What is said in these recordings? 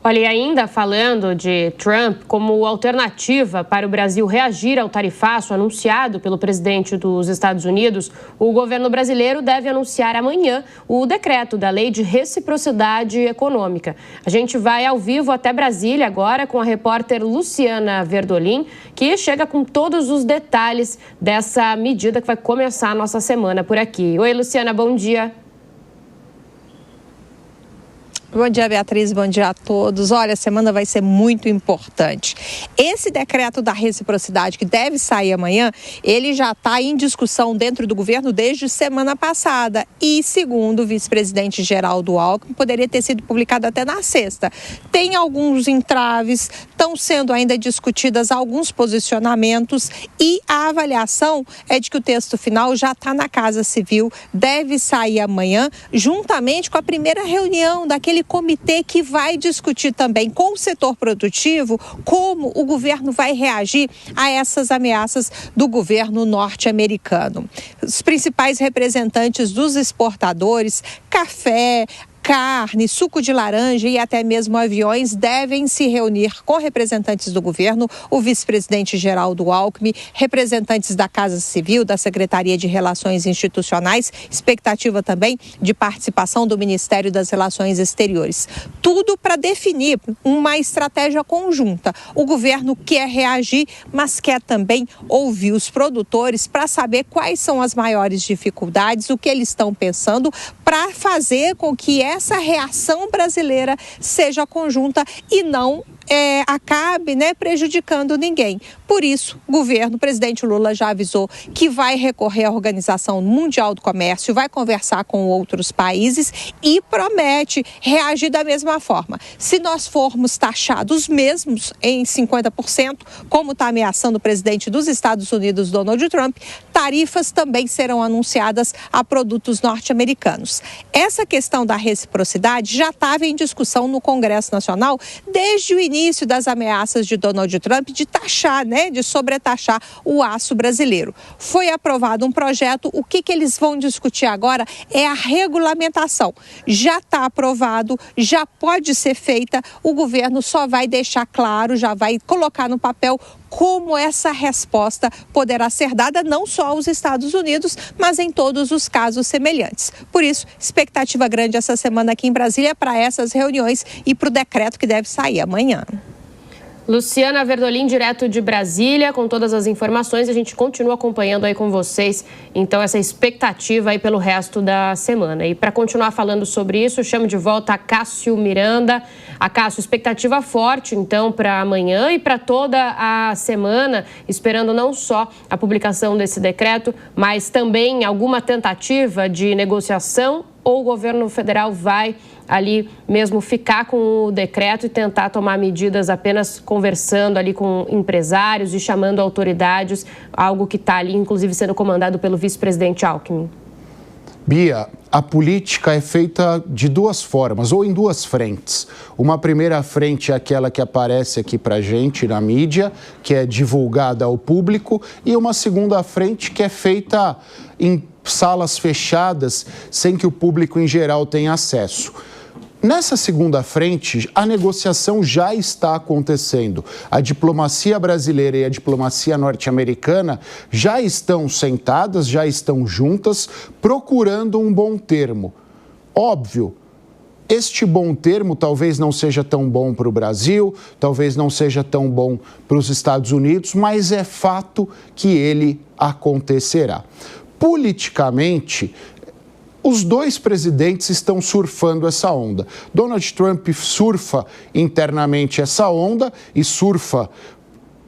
Olha, e ainda falando de Trump, como alternativa para o Brasil reagir ao tarifaço anunciado pelo presidente dos Estados Unidos, o governo brasileiro deve anunciar amanhã o decreto da Lei de Reciprocidade Econômica. A gente vai ao vivo até Brasília agora com a repórter Luciana Verdolim, que chega com todos os detalhes dessa medida que vai começar a nossa semana por aqui. Oi, Luciana, bom dia. Bom dia, Beatriz. Bom dia a todos. Olha, a semana vai ser muito importante. Esse decreto da reciprocidade, que deve sair amanhã, ele já está em discussão dentro do governo desde semana passada. E, segundo o vice-presidente Geraldo Alckmin, poderia ter sido publicado até na sexta. Tem alguns entraves, estão sendo ainda discutidas alguns posicionamentos e a avaliação é de que o texto final já está na Casa Civil, deve sair amanhã, juntamente com a primeira reunião daquele comitê que vai discutir também com o setor produtivo como o governo vai reagir a essas ameaças do governo norte-americano. Os principais representantes dos exportadores, café, carne, suco de laranja e até mesmo aviões devem se reunir com representantes do governo, o vice-presidente Geraldo Alckmin, representantes da Casa Civil, da Secretaria de Relações Institucionais, expectativa também de participação do Ministério das Relações Exteriores. Tudo para definir uma estratégia conjunta. O governo quer reagir, mas quer também ouvir os produtores para saber quais são as maiores dificuldades, o que eles estão pensando para fazer com que essa reação brasileira seja conjunta e não acabe prejudicando ninguém. Por isso, o presidente Lula já avisou que vai recorrer à Organização Mundial do Comércio, vai conversar com outros países e promete reagir da mesma forma. Se nós formos taxados mesmos em 50%, como está ameaçando o presidente dos Estados Unidos, Donald Trump, tarifas também serão anunciadas a produtos norte-americanos. Essa questão da reciprocidade já estava em discussão no Congresso Nacional desde o início das ameaças de Donald Trump de taxar, de sobretaxar o aço brasileiro. Foi aprovado um projeto, o que eles vão discutir agora é a regulamentação. Já está aprovado, já pode ser feita, o governo só vai deixar claro, já vai colocar no papel como essa resposta poderá ser dada não só aos Estados Unidos, mas em todos os casos semelhantes. Por isso, expectativa grande essa semana aqui em Brasília para essas reuniões e para o decreto que deve sair amanhã. Luciana Verdolim, direto de Brasília, com todas as informações. A gente continua acompanhando aí com vocês, então, essa expectativa aí pelo resto da semana. E para continuar falando sobre isso, eu chamo de volta a Cássio Miranda. A Cássio, expectativa forte, então, para amanhã e para toda a semana, esperando não só a publicação desse decreto, mas também alguma tentativa de negociação, ou o governo federal vai ali mesmo ficar com o decreto e tentar tomar medidas apenas conversando ali com empresários e chamando autoridades, algo que está ali, inclusive, sendo comandado pelo vice-presidente Alckmin? Bia, a política é feita de duas formas, ou em duas frentes. Uma primeira frente é aquela que aparece aqui pra gente na mídia, que é divulgada ao público, e uma segunda frente que é feita em salas fechadas, sem que o público em geral tenha acesso. Nessa segunda frente, a negociação já está acontecendo. A diplomacia brasileira e a diplomacia norte-americana já estão sentadas, já estão juntas, procurando um bom termo. Óbvio, este bom termo talvez não seja tão bom para o Brasil, talvez não seja tão bom para os Estados Unidos, mas é fato que ele acontecerá. Politicamente, os dois presidentes estão surfando essa onda. Donald Trump surfa internamente essa onda e surfa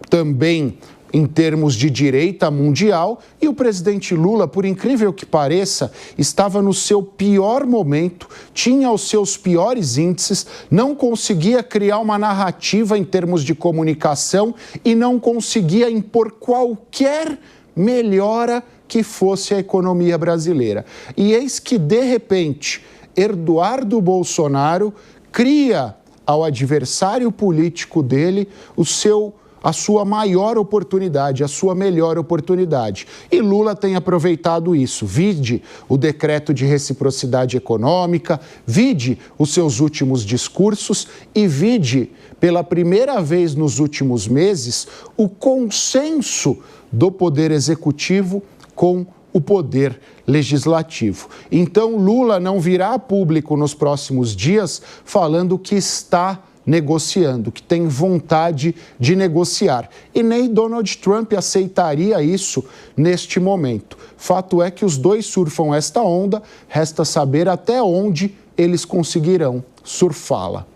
também em termos de direita mundial, e o presidente Lula, por incrível que pareça, estava no seu pior momento, tinha os seus piores índices, não conseguia criar uma narrativa em termos de comunicação e não conseguia impor qualquer melhora que fosse a economia brasileira. E eis que, de repente, Eduardo Bolsonaro cria ao adversário político dele o seu a sua maior oportunidade, a sua melhor oportunidade. E Lula tem aproveitado isso. Vide o decreto de reciprocidade econômica, vide os seus últimos discursos e vide, pela primeira vez nos últimos meses, o consenso do Poder Executivo com o Poder Legislativo. Então, Lula não virá a público nos próximos dias falando que está negociando, que tem vontade de negociar. E nem Donald Trump aceitaria isso neste momento. Fato é que os dois surfam esta onda, resta saber até onde eles conseguirão surfá-la.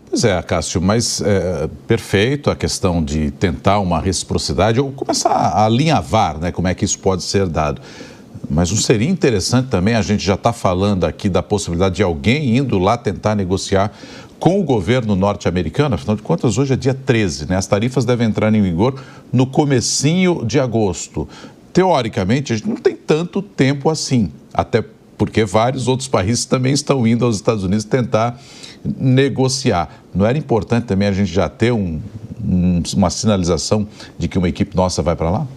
Pois é, Cássio, mas perfeito a questão de tentar uma reciprocidade ou começar a alinhavar, né, como é que isso pode ser dado. Mas não seria interessante também, a gente já está falando aqui da possibilidade de alguém indo lá tentar negociar com o governo norte-americano? Afinal de contas, hoje é dia 13, né? As tarifas devem entrar em vigor no comecinho de agosto. Teoricamente, a gente não tem tanto tempo assim, até porque vários outros países também estão indo aos Estados Unidos tentar negociar. Não era importante também a gente já ter uma sinalização de que uma equipe nossa vai para lá?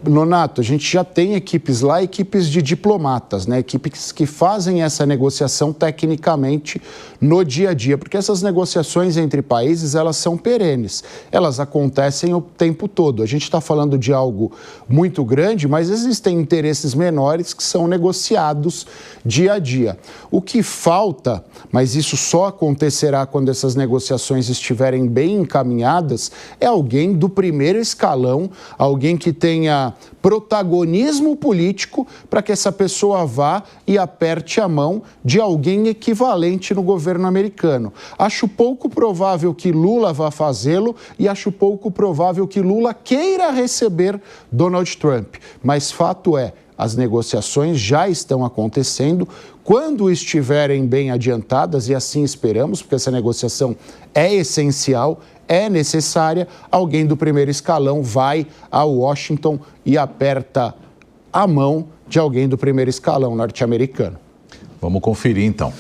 Nonato, a gente já tem equipes lá, equipes de diplomatas, né? Equipes que fazem essa negociação tecnicamente no dia a dia, porque essas negociações entre países, elas são perenes, elas acontecem o tempo todo. A gente está falando de algo muito grande, mas existem interesses menores que são negociados dia a dia. O que falta, mas isso só acontecerá quando essas negociações estiverem bem encaminhadas, é alguém do primeiro escalão, alguém que tenha protagonismo político para que essa pessoa vá e aperte a mão de alguém equivalente no governo americano. Acho pouco provável que Lula vá fazê-lo e acho pouco provável que Lula queira receber Donald Trump. Mas fato é, as negociações já estão acontecendo. Quando estiverem bem adiantadas, e assim esperamos, porque essa negociação é essencial, é necessária, alguém do primeiro escalão vai a Washington e aperta a mão de alguém do primeiro escalão norte-americano. Vamos conferir então.